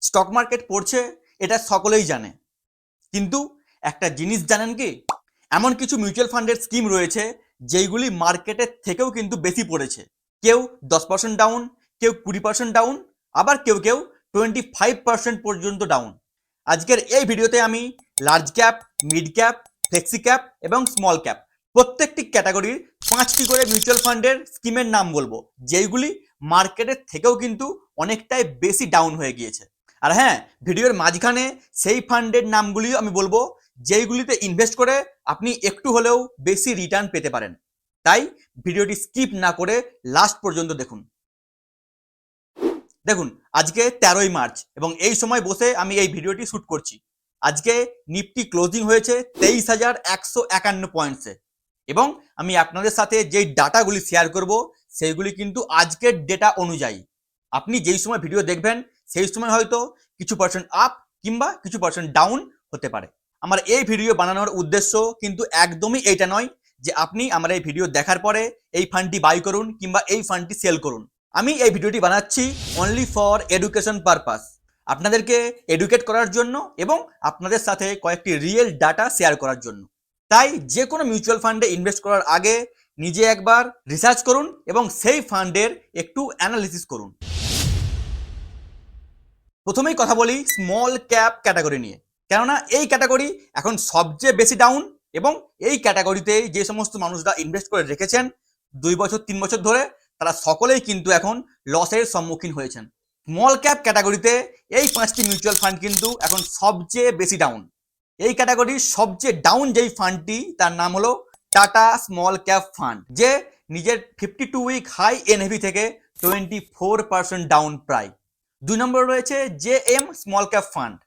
Stock market পড়ছে এটা সকলেই জানে, কিন্তু একটা জিনিস জানেন কি? এমন কিছু মিউচুয়াল ফান্ডের স্কিম রয়েছে যেইগুলি মার্কেটের থেকেও কিন্তু বেশি পড়েছে। কেউ 10% ডাউন, কেউ 20% ডাউন, আবার কেউ কেউ 25% পর্যন্ত ডাউন। আজকের এই ভিডিওতে আমি large cap, mid cap, flexi cap এবং স্মল ক্যাপ প্রত্যেকটি ক্যাটাগরির 5টি করে মিউচুয়াল ফান্ডের স্কিমের নাম বলবো, যেইগুলি মার্কেটের থেকেও কিন্তু অনেকটাই বেশি ডাউন হয়ে গিয়েছে। আর হ্যাঁ, ভিডিওর মাঝখানে সেই ফান্ডের নামগুলিও আমি বলবো যেইগুলিতে ইনভেস্ট করে আপনি একটু হলেও বেশি রিটার্ন পেতে পারেন। তাই ভিডিওটি স্কিপ না করে লাস্ট পর্যন্ত দেখুন। দেখুন, আজকে 13ই মার্চ এবং এই সময় বসে আমি এই ভিডিওটি শ্যুট করছি। আজকে নিফটি ক্লোজিং হয়েছে 23,151 পয়েন্টসে এবং আমি আপনাদের সাথে যেই ডাটাগুলি শেয়ার করব সেইগুলি কিন্তু আজকের ডেটা অনুযায়ী। আপনি যেই সময় ভিডিও দেখবেন সেই সময় হয়তো কিছু পার্সেন্ট আপ কিংবা কিছু পার্সেন্ট ডাউন হতে পারে। আমার এই ভিডিও বানানোর উদ্দেশ্য কিন্তু একদমই এইটা নয় যে আপনি আমার এই ভিডিও দেখার পরে এই ফান্ডটি বাই করুন কিংবা এই ফান্ডটি সেল করুন। আমি এই ভিডিওটি বানাচ্ছি অনলি ফর এডুকেশন পারপাস, আপনাদেরকে এডুকেট করার জন্য এবং আপনাদের সাথে কয়েকটি রিয়েল ডাটা শেয়ার করার জন্য। তাই যে কোনো মিউচুয়াল ফান্ডে ইনভেস্ট করার আগে নিজে একবার রিসার্চ করুন এবং সেই ফান্ডের একটু অ্যানালিসিস করুন। প্রথমেই কথা বলি স্মল ক্যাপ ক্যাটাগরি নিয়ে, কেননা এই ক্যাটাগরি এখন সবচেয়ে বেশি ডাউন এবং এই ক্যাটাগরিতে যে সমস্ত মানুষরা ইনভেস্ট করে রেখেছেন 2 বছর 3 বছর ধরে, তারা সকলেই কিন্তু এখন লসের সম্মুখীন হয়েছেন। স্মল ক্যাপ ক্যাটাগরিতে এই 5টি মিউচুয়াল ফান্ড কিন্তু এখন সবচেয়ে বেশি ডাউন। এই ক্যাটাগরির সবচেয়ে ডাউন যেই ফান্ডটি তার নাম হলো টাটা স্মল ক্যাপ ফান্ড, যে নিজের 52 উইক হাই এনএভি থেকে 24% ডাউন প্রায়। 2 নম্বরে রয়েছে J M small cap fund.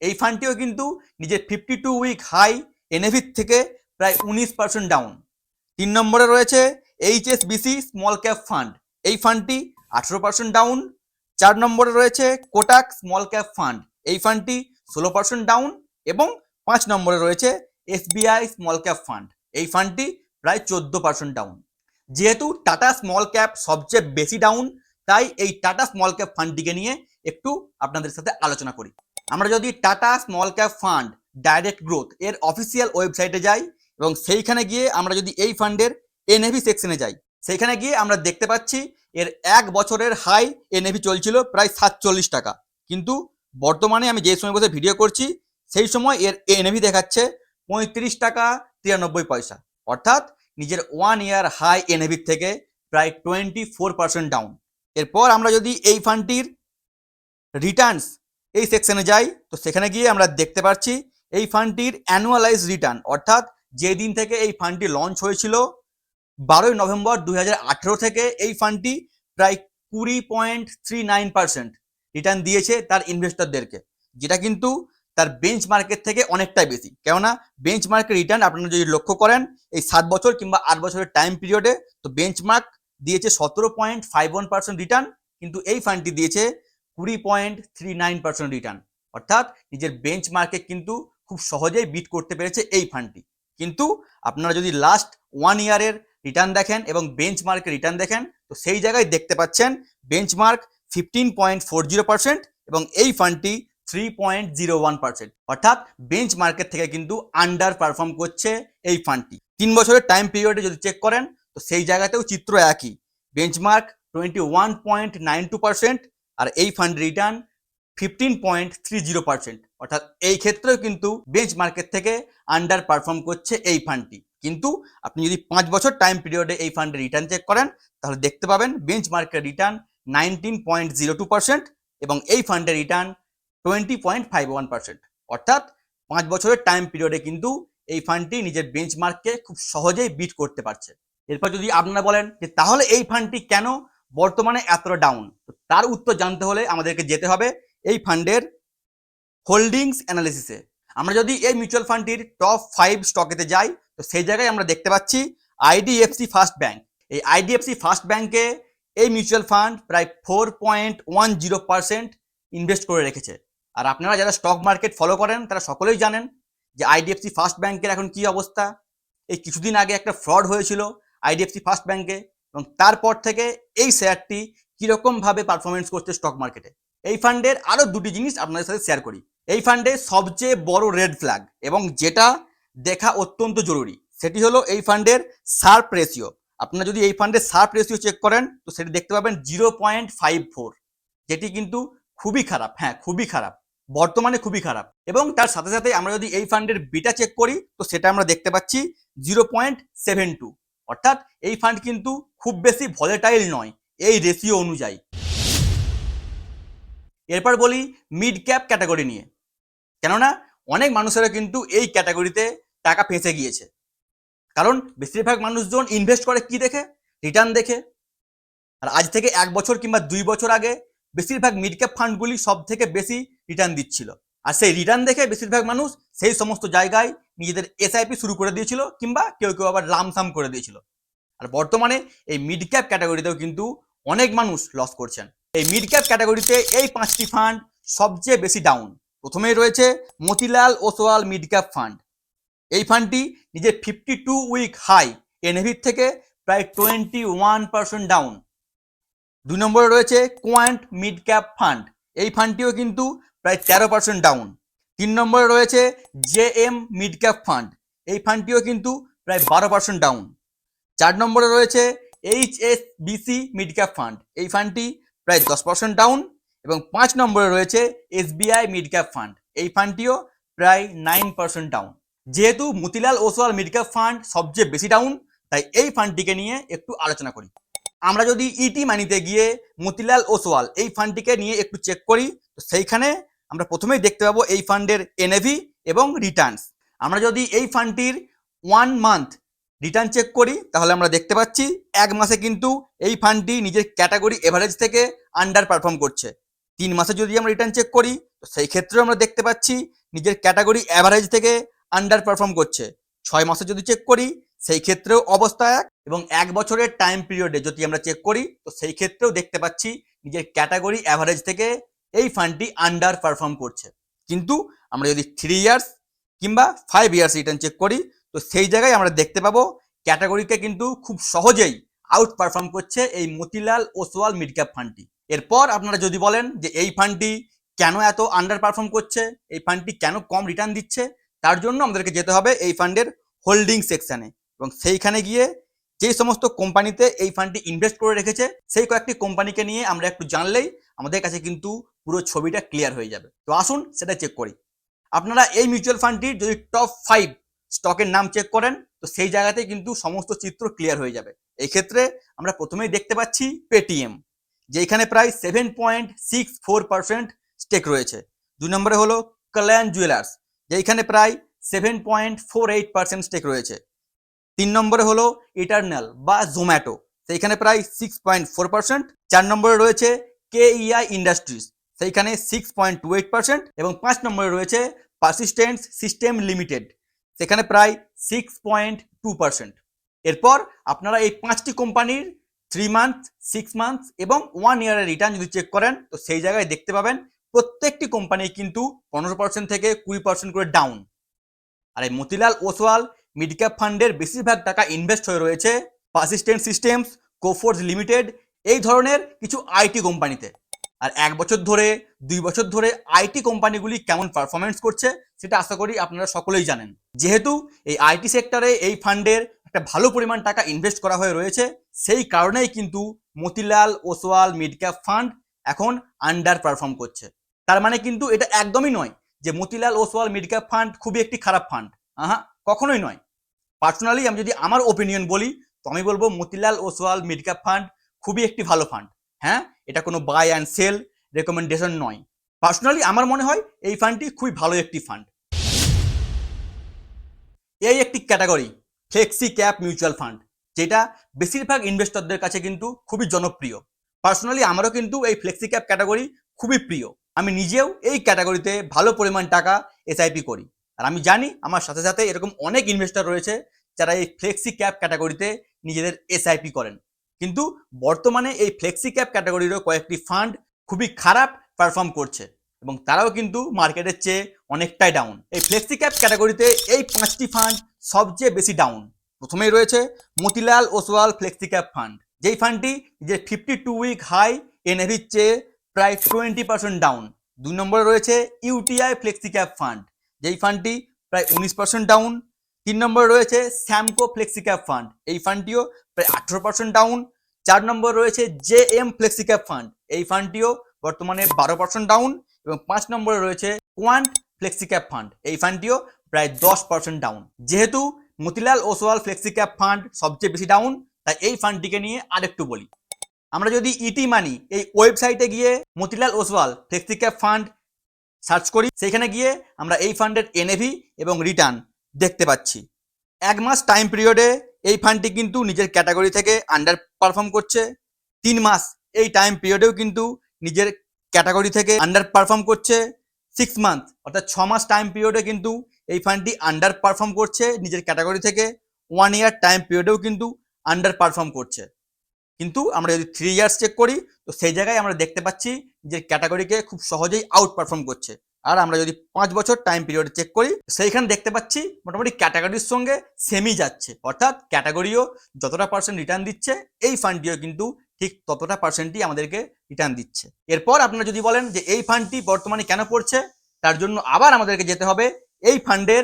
এই ফান্ডটিও কিন্তু নিজের 52 উইক হাই এনএভি থেকে প্রায় 19% ডাউন। 3 নম্বরে রয়েছে এইচএসবিসি স্মল ক্যাপ ফান্ড, এই ফান্ডটি 18% ডাউন। 4 নম্বরে রয়েছে কোটাক স্মল ক্যাপ ফান্ড, এই ফান্ডটি 16% ডাউন এবং 5 নম্বরে রয়েছে এসবিআই স্মল ক্যাপ ফান্ড, এই ফান্ডটি প্রায় 14% ডাউন। যেহেতু টাটা স্মল ক্যাপ সবচেয়ে বেশি ডাউন, তাই এই টাটা স্মল ক্যাপ ফান্ডটিকে নিয়ে একটু আপনাদের সাথে আলোচনা করি। আমরা যদি tata small cap fund direct growth এর অফিসিয়াল ওয়েবসাইটে যাই এবং সেইখানে গিয়ে আমরা যদি এই ফান্ডের এনএভি সেকশনে যাই, সেইখানে গিয়ে আমরা দেখতে পাচ্ছি এর 1 বছরের হাই এনএভি চলছিল প্রায় 47 টাকা, কিন্তু বর্তমানে আমি যে সময় বসে ভিডিও করছি সেই সময় এর এনএভি দেখাচ্ছে 35 টাকা 93 পয়সা, অর্থাৎ নিজের 1 ইয়ার হাই এনএভি থেকে প্রায় 24% ডাউন। এরপর আমরা যদি এই ফান্ডটির রিটার্নস এই সেকশনে যাই, তো সেখানে গিয়ে আমরা দেখতে পাচ্ছি এই ফান্ডটির অ্যানুয়ালাইজ রিটার্ন, অর্থাৎ যে দিন থেকে এই ফান্ডটি লঞ্চ হয়েছিল 12ই নভেম্বর 2018 থেকে এই ফান্ডটি প্রায় 20.39% রিটার্ন দিয়েছে তার ইনভেস্টরদেরকে, যেটা কিন্তু তার বেঞ্চ মার্কেট থেকে অনেকটাই বেশি। কেননা বেঞ্চ মার্কেট রিটার্ন আপনারা যদি লক্ষ্য করেন এই 7 বছর কিংবা 8 বছরের টাইম পিরিয়ডে, তো বেঞ্চ মার্ক দিয়েছে 17.51% রিটার্ন, কিন্তু এই ফান্ডটি দিয়েছে 20.39% রিটার্ন, অর্থাৎ নিজের বেঞ্চ মার্কে কিন্তু খুব সহজেই বিট করতে পেরেছে এই ফান্ডটি। কিন্তু আপনারা যদি লাস্ট 1 ইয়ারের রিটার্ন দেখেন এবং বেঞ্চমার্কের রিটার্ন দেখেন, তো সেই জায়গায় দেখতে পাচ্ছেন বেঞ্চমার্ক 15.40% এবং এই ফান্ডটি 3.01%, অর্থাৎ বেঞ্চমার্কের থেকে কিন্তু আন্ডার পারফর্ম করছে এই ফান্ডটি। 3 বছরের টাইম পিরিয়ডে যদি চেক করেন তো সেই জায়গাতেও চিত্র একই, বেঞ্চমার্ক 21.92% আর এই ফান্ড রিটার্ন 15.30%, অর্থাৎ এই ক্ষেত্রেও কিন্তু বেঞ্চমার্কের থেকে আন্ডার পারফর্ম করছে এই ফান্ডটি। কিন্তু আপনি যদি 5 বছর টাইম পিরিয়ডে এই ফান্ডের রিটার্ন চেক করেন তাহলে দেখতে পাবেন বেঞ্চমার্কের রিটার্ন 19.02% এবং এই ফান্ডের রিটার্ন 20.51%, অর্থাৎ 5 বছরের টাইম পিরিয়ডে কিন্তু এই ফান্ডটি নিজের বেঞ্চমার্ককে খুব সহজেই বিট করতে পারছে। এরপর যদি আপনারা বলেন যে তাহলে এই ফান্ডটি কেন বর্তমানে এতটা ডাউন, তার উত্তর জানতে হলে আমাদেরকে যেতে হবে এই ফান্ডের হোল্ডিংস অ্যানালিসিসে। আমরা যদি এই মিউচুয়াল ফান্ডটির টপ 5 স্টকেতে যাই, তো সেই জায়গায় আমরা দেখতে পাচ্ছি আইডিএফসি ফার্স্ট ব্যাংক। এই আইডিএফসি ফার্স্ট ব্যাংকে এই মিউচুয়াল ফান্ড প্রায় 4.10% ইনভেস্ট করে রেখেছে। আর আপনারা যারা স্টক মার্কেট ফলো করেন তারা সকলেই জানেন যে আইডিএফসি ফার্স্ট ব্যাংকের এখন কি অবস্থা। এই কিছুদিন আগে একটা ফ্রড হয়েছিল আইডিএফসি ফার্স্ট ব্যাংকে এবং তারপর থেকে এই শেয়ারটি কীরকমভাবে পারফরমেন্স করছে স্টক মার্কেটে। এই ফান্ডের আরো দুটি জিনিস আপনাদের সাথে শেয়ার করি। এই ফান্ডে সবচেয়ে বড় রেড ফ্ল্যাগ এবং যেটা দেখা অত্যন্ত জরুরি সেটি হলো এই ফান্ডের শার্প রেশিও। আপনারা যদি এই ফান্ডের শার্প রেশিও চেক করেন তো সেটি দেখতে পাবেন 0.54, যেটি কিন্তু খুবই খারাপ। হ্যাঁ, খুবই খারাপ, বর্তমানে খুবই খারাপ। এবং তার সাথে সাথে আমরা যদি এই ফান্ডের বিটা চেক করি তো সেটা আমরা দেখতে পাচ্ছি 0.72, অর্থাৎ এই ফান্ড কিন্তু খুব বেশি ভলেটাইল নয় এই রেশিও অনুযায়ী। এরপর বলি মিড ক্যাপ ক্যাটাগরি নিয়ে, কেননা অনেক মানুষেরা কিন্তু এই ক্যাটাগরিতে টাকা ফেঁসে গিয়েছে। কারণ বেশিরভাগ মানুষজন ইনভেস্ট করে কি দেখে? রিটার্ন দেখে। আর আজ থেকে 1 বছর কিংবা 2 বছর আগে বেশিরভাগ মিড ক্যাপ ফান্ডগুলি সব থেকে বেশি রিটার্ন দিচ্ছিল। আর সেই রিটার্ন দেখে বেশিরভাগ মানুষ সেই সমস্ত জায়গায় নিজেদের এসআইপি শুরু করে দিয়েছিল, কিংবা কেউ কেউ আবার লামসাম করে দিয়েছিল। আর বর্তমানে এই মিড ক্যাপ ক্যাটাগরিতেও কিন্তু অনেক মানুষ লস করছেন। এই মিড ক্যাপ ক্যাটাগরিতে এই 5টি ফান্ড সবচেয়ে বেশি ডাউন। প্রথমেই রয়েছে Motilal Oswal mid cap fund. এই ফান্ডটি নিজের 52 উইক হাই এনএভি থেকে প্রায় 21% ডাউন। 2 নম্বরে রয়েছে কোয়ান্ট মিড ক্যাপ ফান্ড। এই ফান্ডটিও কিন্তু প্রায় 13% ডাউন। 3 নম্বরে রয়েছে জেএম মিড ক্যাপ ফান্ড। এই ফান্ডটিও কিন্তু প্রায় 12% ডাউন। 4 নম্বরে রয়েছে এইচএসবিসি মিড ক্যাপ ফান্ড। এই ফান্ডটি প্রায় 10% ডাউন। এবং 5 নম্বরে রয়েছে এসবিআই মিড ক্যাপ ফান্ড। এই ফান্ডটিও প্রায় 9% ডাউন। যেহেতু Motilal Oswal mid cap fund সবচেয়ে বেশি ডাউন, তাই এই ফান্ডটিকে নিয়ে একটু আলোচনা করি। আমরা যদি ইটি মানিতে গিয়ে মতিলাল ওসওয়াল এই ফান্ডটিকে নিয়ে একটু চেক করি তো সেইখানে আমরা প্রথমেই দেখতে পাবো এই ফান্ডের এনএভি এবং রিটার্নস। আমরা যদি এই ফান্ডটির 1 মান্থ রিটার্ন চেক করি তাহলে আমরা দেখতে পাচ্ছি 1 মাসে কিন্তু এই ফান্ডটি নিজের ক্যাটাগরি এভারেজ থেকে আন্ডার পারফর্ম করছে। 3 মাসে যদি আমরা রিটার্ন চেক করি তো সেই ক্ষেত্রেও আমরা দেখতে পাচ্ছি নিজের ক্যাটাগরি এভারেজ থেকে আন্ডার পারফর্ম করছে। 6 মাসে যদি চেক করি সেই ক্ষেত্রেও অবস্থা এক, এবং 1 বছরের টাইম পিরিয়ডে যদি আমরা চেক করি তো সেই ক্ষেত্রেও দেখতে পাচ্ছি নিজের ক্যাটাগরি অ্যাভারেজ থেকে এই ফান্ডটি আন্ডার পারফর্ম করছে। কিন্তু আমরা যদি 3 ইয়ার্স কিংবা 5 ইয়ার্স রিটার্ন চেক করি তো সেই জায়গায় আমরা দেখতে পাবো ক্যাটাগরিকে কিন্তু খুব সহজেই আউট পারফর্ম করছে এই মতিলাল ওসওয়াল মিড ক্যাপ ফান্ডটি। এরপর আপনারা যদি বলেন যে এই ফান্ডটি কেন এত আন্ডার পারফর্ম করছে, এই ফান্ডটি কেন কম রিটার্ন দিচ্ছে, তার জন্য আমাদেরকে যেতে হবে এই ফান্ডের হোল্ডিং সেকশনে, এবং সেইখানে গিয়ে যে সমস্ত কোম্পানিতে এই ফান্ডটি ইনভেস্ট করে রেখেছে সেই কয়েকটি কোম্পানিকে নিয়ে আমরা একটু জানলেই আমাদের কাছে কিন্তু পুরো ছবিটা ক্লিয়ার হয়ে যাবে। তো আসুন সেটা চেক করি। আপনারা এই মিউচুয়াল ফান্ডটির যদি টপ 5 স্টকের নাম চেক করেন তো সেই জায়গাতে কিন্তু সমস্ত চিত্র ক্লিয়ার হয়ে যাবে। এই ক্ষেত্রে আমরা প্রথমেই দেখতে পাচ্ছি পেটিএম, যেখানে প্রায় 7.64% স্টেক রয়েছে। 2 নম্বরে হলো কল্যাণ জুয়েলার্স, যেখানে প্রায় 7.48% স্টেক রয়েছে। 3 নম্বরে হলো ইটারনাল বা জোম্যাটো, সেইখানে প্রায় 6.4%। 4 নম্বরে রয়েছে কেইআই ইন্ডাস্ট্রিজ, সেইখানে 6.28%। এবং 5 নম্বরে রয়েছে পারসিস্টেন্স সিস্টেম লিমিটেড, সেখানে প্রায় 6.2%। এরপর আপনারা এই 5টি কোম্পানির 3 মান্থ, 6 মান্থ এবং 1 ইয়ারের রিটার্ন যদি চেক করেন তো সেই জায়গায় দেখতে পাবেন প্রত্যেকটি কোম্পানি কিন্তু 15% থেকে 20% করে ডাউন। আর এই মতিলাল ওসওয়াল মিড ক্যাপ ফান্ডের বেশিরভাগ টাকা ইনভেস্ট হয়ে রয়েছে পারসিস্টেন্ট সিস্টেমস, কোফোর্জ লিমিটেড এই ধরনের কিছু আইটি কোম্পানিতে। আর 1 বছর ধরে 2 বছর ধরে আইটি কোম্পানিগুলি কেমন পারফরমেন্স করছে সেটা আশা করি আপনারা সকলেই জানেন। যেহেতু এই আইটি সেক্টরে এই ফান্ডের একটা ভালো পরিমাণ টাকা ইনভেস্ট করা হয়ে রয়েছে, সেই কারণেই কিন্তু Motilal Oswal mid cap fund এখন আন্ডার পারফর্ম করছে। তার মানে কিন্তু এটা একদমই নয় যে Motilal Oswal mid cap fund খুবই একটি খারাপ ফান্ড। কখনোই নয়। পার্সোনালি আমি যদি আমার ওপিনিয়ন বলি তো আমি বলবো Motilal Oswal mid cap fund খুবই একটি ভালো ফান্ড। হ্যাঁ, এটা কোনো বাই অ্যান্ড সেল রেকমেন্ডেশন নয়। পার্সোনালি আমার মনে হয় এই ফান্ডটি খুবই ভালো একটি ফান্ড। এই একটি category flexi cap mutual fund, যেটা বেশিরভাগ ইনভেস্টরদের কাছে কিন্তু খুবই জনপ্রিয়। পার্সোনালি আমারও কিন্তু এই ফ্লেক্সি ক্যাপ ক্যাটাগরি খুবই প্রিয়। আমি নিজেও এই ক্যাটাগরিতে ভালো পরিমাণ টাকা এসআইপি করি। আর আমি জানি আমার সাথে সাথে এরকম অনেক ইনভেস্টর রয়েছে যারা এই ফ্লেক্সি ক্যাপ ক্যাটাগরিতে নিজেদের এসআইপি করেন। কিন্তু বর্তমানে এই ফ্লেক্সি ক্যাপ ক্যাটাগরিরও কয়েকটি ফান্ড খুবই খারাপ পারফর্ম করছে এবং তারাও কিন্তু মার্কেটের চেয়ে অনেকটাই ডাউন। এই ফ্লেক্সি ক্যাপ ক্যাটাগরিতে এই 5টি ফান্ড সবচেয়ে বেশি ডাউন। প্রথমেই রয়েছে Motilal Oswal flexi cap fund, যেই ফান্ডটি নিজের 52 উইক হাই এনএভির চেয়ে প্রায় 20% ডাউন। 2 নম্বরে রয়েছে ইউটিআই ফ্লেক্সি ক্যাপ ফান্ড, যেই ফান্ডটি প্রায় 19% ডাউন। 3 নম্বরে রয়েছে স্যামকো ফ্লেক্সি ক্যাপ ফান্ড, এই ফান্ডটিও প্রায় 18% ডাউন। 4 নম্বরে রয়েছে জেএম ফ্লেক্সি ক্যাপ ফান্ড, এই ফান্ডটিও বর্তমানে 12% ডাউন। এবং 5 নম্বরে রয়েছে কোয়ান্ট ফ্লেক্সি ক্যাপ ফান্ড, এই ফান্ডটিও প্রায় 10% ডাউন। যেহেতু Motilal Oswal flexi cap fund সবচেয়ে বেশি ডাউন, তাই এই ফান্ডটিকে নিয়ে আরেকটু বলি। আমরা যদি ইটি মানি এই ওয়েবসাইটে গিয়ে Motilal Oswal flexi cap fund search করি, সেখানে গিয়ে আমরা এই ফান্ডের এনএভি এবং রিটার্ন দেখতে পাচ্ছি। 1 মাস টাইম পিরিয়ডে এই ফান্ডটি কিন্তু নিজের ক্যাটাগরি থেকে আন্ডার পারফর্ম করছে। 3 মাস এই টাইম পিরিয়ডেও কিন্তু নিজের ক্যাটাগরি থেকে আন্ডার পারফর্ম করছে। 6 মান্থ অর্থাৎ 6 মাস টাইম পিরিয়ডে কিন্তু এই ফান্ডটি আন্ডার পারফর্ম করছে নিজের ক্যাটাগরি থেকে। 1 ইয়ার টাইম পিরিয়ডেও কিন্তু আন্ডার পারফর্ম করছে। কিন্তু আমরা যদি 3 ইয়ার্স চেক করি, তো সেই জায়গায় আমরা দেখতে পাচ্ছি যে ক্যাটাগরিকে খুব সহজেই আউট পারফর্ম করছে। আর আমরা যদি 5 বছর টাইম পিরিয়ড চেক করি, সেইখানে দেখতে পাচ্ছি মোটামুটি ক্যাটাগরির সঙ্গে সেমই যাচ্ছে, অর্থাৎ ক্যাটাগরিও যতটা পার্সেন্ট রিটার্ন দিচ্ছে, এই ফান্ডটিও কিন্তু ঠিক ততটা পার্সেন্টই আমাদেরকে রিটার্ন দিচ্ছে। এরপর আপনারা যদি বলেন যে এই ফান্ডটি বর্তমানে কেন পড়ছে, তার জন্য আবার আমাদেরকে যেতে হবে এই ফান্ডের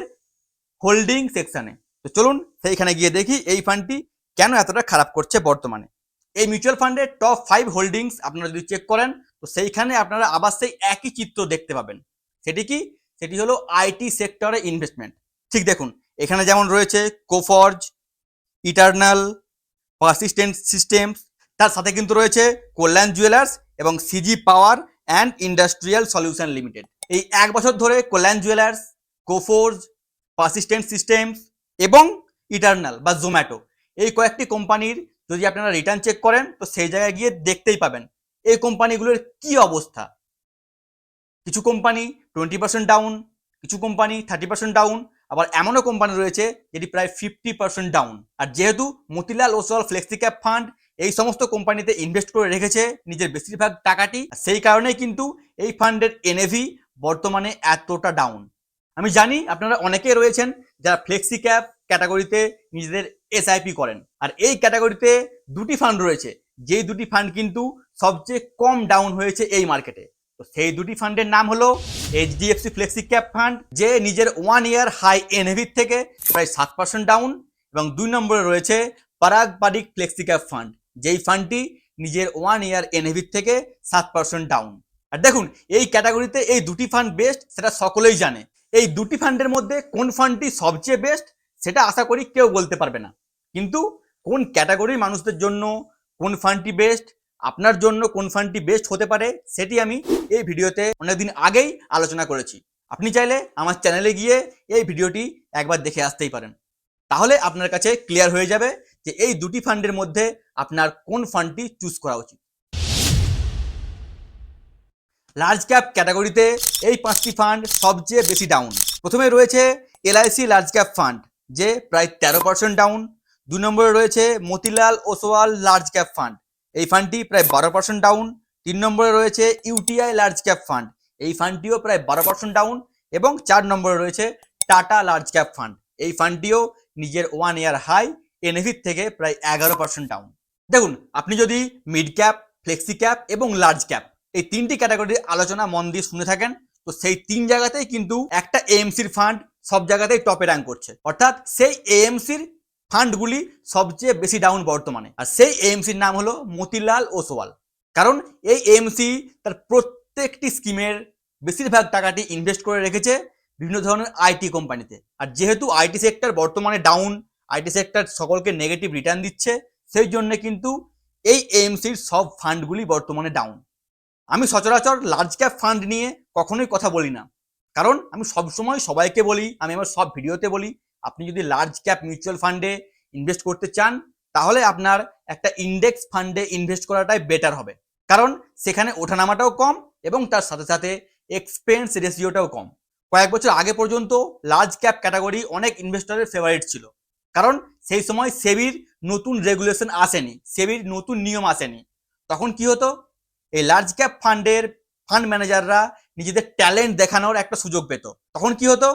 হোল্ডিং সেকশনে। তো চলুন সেইখানে গিয়ে দেখি এই ফান্ডটি কেন এতটা খারাপ করছে বর্তমানে। এই মিউচুয়াল ফান্ডের টপ 5 হোল্ডিংস আপনারা যদি চেক করেন, তো সেইখানে আপনারা আবার সেই একই চিত্র দেখতে পাবেন। সেটি কি? সেটি হলো আইটি সেক্টরে ইনভেস্টমেন্ট। ঠিক দেখুন, এখানে যেমন রয়েছে কোফর্জ, ইটারনাল, পারসিস্টেন্ট সিস্টেমস, তার সাথে কিন্তু রয়েছে কল্যাণ জুয়েলার্স এবং CG power and industrial solution limited. এই 1 বছর ধরে কল্যাণ জুয়েলার্স, কোফর্জ, পারসিস্টেন্ট সিস্টেমস এবং ইটারনাল বা জোম্যাটো, এই কয়েকটি কোম্পানির যদি আপনারা রিটার্ন চেক করেন, তো সেই জায়গায় গিয়ে দেখতেই পাবেন এই কোম্পানিগুলোর কি অবস্থা। কিছু কোম্পানি 20% ডাউন, কিছু কোম্পানি 30% ডাউন, আবার এমনও কোম্পানি রয়েছে যেটি প্রায় 50% ডাউন। আর যেহেতু Motilal Oswal flexi cap fund এই সমস্ত কোম্পানিতে ইনভেস্ট করে রেখেছে নিজের বেশিরভাগ টাকাটি, সেই কারণেই কিন্তু এই ফান্ডের এনএভি বর্তমানে এতটা ডাউন। আমি জানি আপনারা অনেকেই রয়েছেন যারা ফ্লেক্সি ক্যাপ ক্যাটাগরিতে নিজেদের এসআইপি করেন, আর এই ক্যাটাগরিতে দুটি ফান্ড রয়েছে, যেই দুটি ফান্ড কিন্তু সবচেয়ে কম ডাউন হয়েছে এই মার্কেটে। তো সেই দুটি ফান্ডের নাম হলো এইচডিএফসি ফ্লেক্সি ক্যাপ ফান্ড, যে নিজের 1 ইয়ার হাই এনএভি থেকে প্রায় 7% ডাউন, এবং 2 নম্বরে রয়েছে Parag Parikh flexi cap fund, যেই ফান্ডটি নিজের 1 ইয়ার এনএভি থেকে 7% ডাউন। আর দেখুন, এই ক্যাটাগরিতে এই দুটি ফান্ড বেস্ট সেটা সকলেই জানে। এই দুটি ফান্ডের মধ্যে কোন ফান্ডটি সবচেয়ে বেস্ট সেটা আশা করি কেউ বলতে পারবে না, কিন্তু কোন ক্যাটাগরির মানুষদের জন্য কোন ফান্ডটি বেস্ট, আপনার জন্য কোন ফান্ডটি বেস্ট হতে পারে, সেটি আমি এই ভিডিওতে অনেকদিন আগেই আলোচনা করেছি। আপনি চাইলে আমার চ্যানেলে গিয়ে এই ভিডিওটি একবার দেখে আসতেই পারেন, তাহলে আপনার কাছে ক্লিয়ার হয়ে যাবে যে এই দুটি ফান্ডের মধ্যে আপনার কোন ফান্ডটি চুজ করা উচিত। লার্জ ক্যাপ ক্যাটাগরিতে এই 5টি ফান্ড সবচেয়ে বেশি ডাউন। প্রথমে রয়েছে এলআইসি লার্জ ক্যাপ ফান্ড, যে প্রায় 13% ডাউন। 2 নম্বরে রয়েছে Motilal Oswal large cap fund, এই ফান্ডটি প্রায় 12% ডাউন। 3 নম্বরে রয়েছে ইউটিআই লার্জ ক্যাপ ফান্ড, এই ফান্ডটিও প্রায় 12% ডাউন। এবং 4 নম্বরে রয়েছে টাটা লার্জ ক্যাপ ফান্ড, এই ফান্ডটিও নিজের 1 ইয়ার হাই এনএভি থেকে প্রায় 11% ডাউন। দেখুন, আপনি যদি মিড ক্যাপ, ফ্লেক্সি ক্যাপ এবং লার্জ ক্যাপ এই 3টি ক্যাটাগরির আলোচনা মন দিয়ে শুনে থাকেন, তো সেই 3 জায়গাতেই কিন্তু একটা এএমসির ফান্ড সব জায়গাতেই টপে র্যাঙ্ক করছে, অর্থাৎ সেই এএমসির ফান্ডগুলি সবচেয়ে বেশি ডাউন বর্তমানে। আর সেই এএমসির নাম হলো মতিলাল ওসওয়াল, কারণ এই এএমসি তার প্রত্যেকটি স্কিমের বেশিরভাগ টাকাটি ইনভেস্ট করে রেখেছে বিভিন্ন ধরনের আইটি কোম্পানিতে। আর যেহেতু আইটি সেক্টর বর্তমানে ডাউন, আইটি সেক্টর সকলকে নেগেটিভ রিটার্ন দিচ্ছে, সেই জন্য কিন্তু এই এএমসির সব ফান্ডগুলি বর্তমানে ডাউন। আমি সচরাচর লার্জ ক্যাপ ফান্ড নিয়ে কখনোই কথা বলি না, কারণ আমি সবসময় সবাইকে বলি, আমি আমার সব ভিডিওতে বলি, আপনি যদি লার্জ ক্যাপ মিউচুয়াল ফান্ডে ইনভেস্ট করতে চান, তাহলে আপনার একটা ইন্ডেক্স ফান্ডে ইনভেস্ট করাটাই বেটার হবে, কারণ সেখানে ওঠানামাটাও কম এবং তার সাথে সাথে এক্সপেন্স রেশিওটাও কম। কয়েক বছর আগে পর্যন্ত লার্জ ক্যাপ ক্যাটাগরি অনেক ইনভেস্টরের ফেভারিট ছিল, কারণ সেই সময় সেবির নতুন রেগুলেশন আসেনি, সেবির নতুন নিয়ম আসেনি। তখন কি হতো, এই লার্জ ক্যাপ ফান্ডের ফান্ড ম্যানেজাররা নিজেদের ট্যালেন্ট দেখানোর একটা সুযোগ পেত। তখন কি হতো,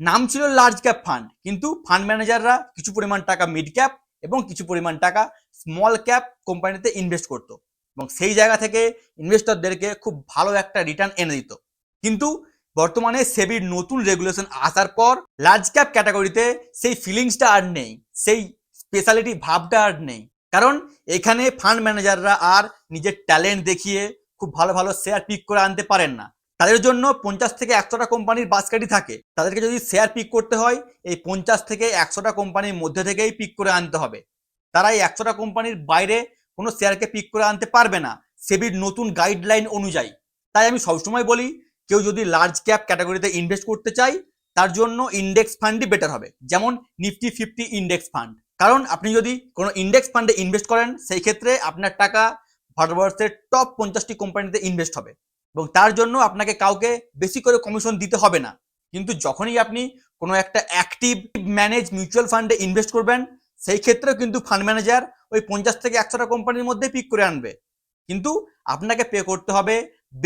নাম ছিল লার্জ ক্যাপ ফান্ড, কিন্তু ফান্ড ম্যানেজাররা কিছু পরিমাণ টাকা মিড ক্যাপ এবং কিছু পরিমাণ টাকা স্মল ক্যাপ কোম্পানিতে ইনভেস্ট করতো। এবং সেই জায়গা থেকে ইনভেস্টরদেরকে খুব ভালো একটা রিটার্ন এনে দিত। কিন্তু বর্তমানে সেবির নতুন রেগুলেশন আসার পর লার্জ ক্যাপ ক্যাটাগরিতে সেই ফিলিংসটা আর নেই, সেই স্পেশালিটি ভাবটা আর নেই। কারণ এখানে ফান্ড ম্যানেজাররা আর নিজের ট্যালেন্ট দেখিয়ে খুব ভালো ভালো শেয়ার পিক করে আনতে পারেন না। তাদের জন্য 50 থেকে 100টা কোম্পানির বাস্কেটই থাকে। তাদেরকে যদি শেয়ার পিক করতে হয় এই 50 থেকে 100টা কোম্পানির মধ্যে থেকেই পিক করে আনতে হবে। তারা এই 100টা কোম্পানির বাইরে কোনো শেয়ারকে পিক করে আনতে পারবে না সেবির নতুন গাইডলাইন অনুযায়ী। তাই আমি সবসময় বলি, কেউ যদি লার্জ ক্যাপ ক্যাটাগরিতে ইনভেস্ট করতে চায় তার জন্য ইন্ডেক্স ফান্ডই বেটার হবে, যেমন নিফটি 50 ইন্ডেক্স ফান্ড। কারণ আপনি যদি কোনো ইন্ডেক্স ফান্ডে ইনভেস্ট করেন সেই ক্ষেত্রে আপনার টাকা ভারতবর্ষের টপ 50টি কোম্পানিতে ইনভেস্ট হবে এবং তার জন্য আপনাকে কাউকে বেশি করে কমিশন দিতে হবে না। কিন্তু যখনই আপনি কোনো একটা অ্যাক্টিভ ম্যানেজ মিউচুয়াল ফান্ডে ইনভেস্ট করবেন সেই ক্ষেত্রেও কিন্তু ফান্ড ম্যানেজার ওই 50 থেকে 100টা কোম্পানির মধ্যে পিক করে আনবে, কিন্তু আপনাকে পে করতে হবে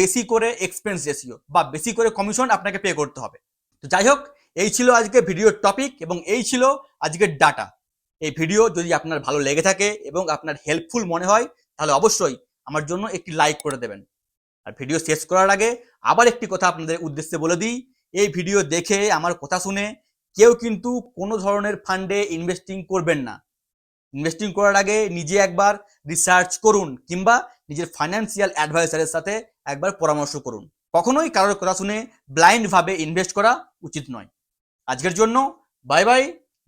বেশি করে এক্সপেন্স রেশিও বা বেশি করে কমিশন আপনাকে পে করতে হবে। তো যাই হোক, এই ছিল আজকে ভিডিওর টপিক এবং এই ছিল আজকের ডাটা। এই ভিডিও যদি আপনার ভালো লেগে থাকে এবং আপনার হেল্পফুল মনে হয় তাহলে অবশ্যই আমার জন্য একটি লাইক করে দেবেন। আর ভিডিও শেষ করার আগে আবার একটি কথা আপনাদের উদ্দেশ্যে বলে দিই, এই ভিডিও দেখে আমার কথা শুনে কেউ কিন্তু কোনো ধরনের ফান্ডে ইনভেস্টিং করবেন না। ইনভেস্টিং করার আগে নিজে একবার রিসার্চ করুন কিংবা নিজের ফাইন্যান্সিয়াল অ্যাডভাইসারের সাথে একবার পরামর্শ করুন। কখনোই কারোর কথা শুনে ব্লাইন্ড ভাবে ইনভেস্ট করা উচিত নয়। আজকের জন্য বাই বাই,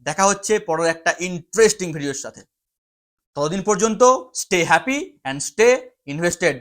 দেখা হচ্ছে পরের একটা ইন্টারেস্টিং ভিডিওর সাথে। ততদিন পর্যন্ত stay happy and stay invested.